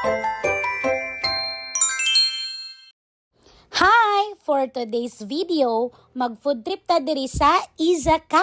Hi! For today's video, mag-food trip ta diri sa Izakay!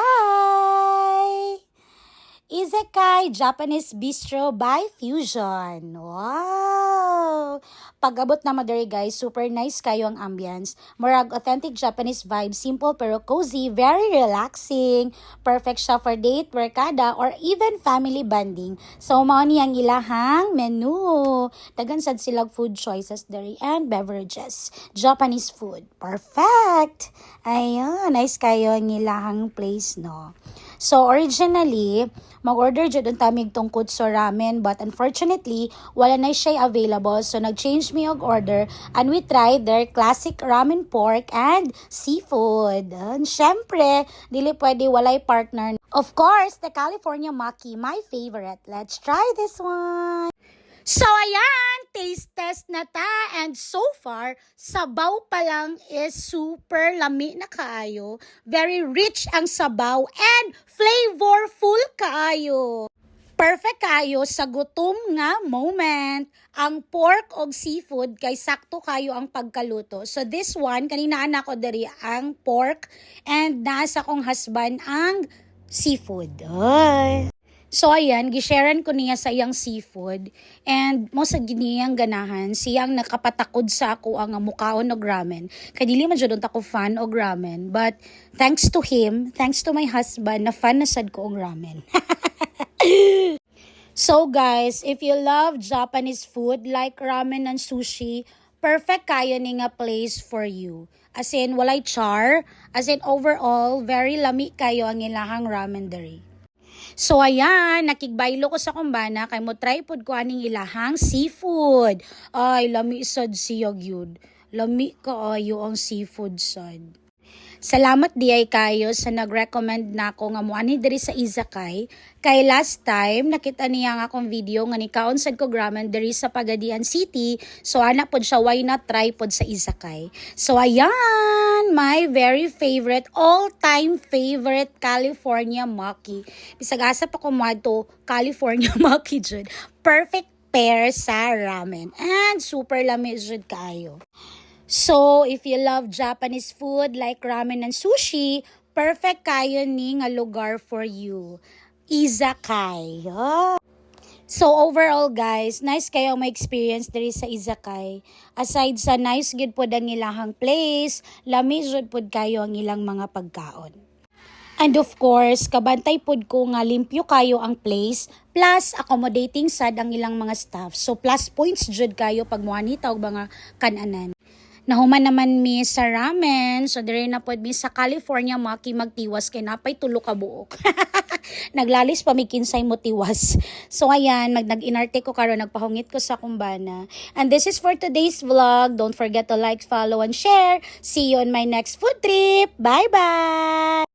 Izakay Japanese Bistro by Fusion. Wow! Pag-abot na mo diri guys, super nice kayo ang ambience. Murag authentic Japanese vibe, simple pero cozy, very relaxing. Perfect siya for date, barkada, or even family bonding. So, mao ni ang ilahang menu. Dagan sad silang food choices diri and beverages. Japanese food. Perfect! Ayun, nice kayo ang ilahang place, no? So, originally, mag-order dyan ang tamig tungkod sa ramen, but unfortunately, wala na siya available. So, nag-change me og order and we tried their classic ramen pork and seafood. And syempre, dili pwede walay partner. Of course, the California Maki, my favorite. Let's try this one. So, ayan, taste test na ta. And so far, sabaw pa lang is super lami na kaayo. Very rich ang sabaw and flavorful kaayo. Perfect kayo sa gutom nga moment. Ang pork o seafood kay sakto kayo ang pagkaluto. So this one, kanina anak ko diri ang pork and nasa kong husband ang seafood. Ay. So ayan, gisharean ko niya sa iyang seafood and mo sa giniyang ganahan, siyang nakapatakod sa ako ang mukaon og ramen. Kay dili man jud ako fan og ramen, but thanks to him, thanks to my husband, na fan na sad ko og ramen. So guys, if you love Japanese food like ramen and sushi, perfect kayo ni nga place for you. As in, walay char. As in, overall, very lami kayo ang ilahang ramen diri. So ayan, nakigbaylo ko sa kumbana kay mo try pod ko aning ilahang seafood. Ay, lami sad siya gyud. Lami kaayo ang seafood sad. Salamat diay kayo sa nag-recommend nako nga moani diri sa Izakay. Kay last time nakita niya nga akong video nga nikaon sad ko ramen diri sa Pagadian City. So ana pod siya, why not try pod sa Izakay. So ayan, my very favorite, all-time favorite California Maki. Bisag asa pa ko madto California Maki jud. Perfect pair sa ramen and super lami jud kayo. So, if you love Japanese food like ramen and sushi, perfect kayo ni nga lugar for you. Izakay. Oh. So, overall guys, nice kayo may experience diri sa Izakay. Aside sa nice good pod ang ilahang place, lami jud pod kayo ang ilang mga pagkaon. And of course, kabantay pod ko nga limpyo kayo ang place, plus accommodating sad ang ilang mga staff. So, plus points jud kayo pag muanita og mga kananan. Nahuman naman mi sa ramen, so dire na pod mi sa California Maki magtiwas kay napay tulo ka buok. Naglalis pa mi kinsay mo tiwas. So ayan, nag-inarte ko karon, nagpahungit ko sa kumbana. And this is for today's vlog. Don't forget to like, follow, and share. See you on my next food trip. Bye-bye!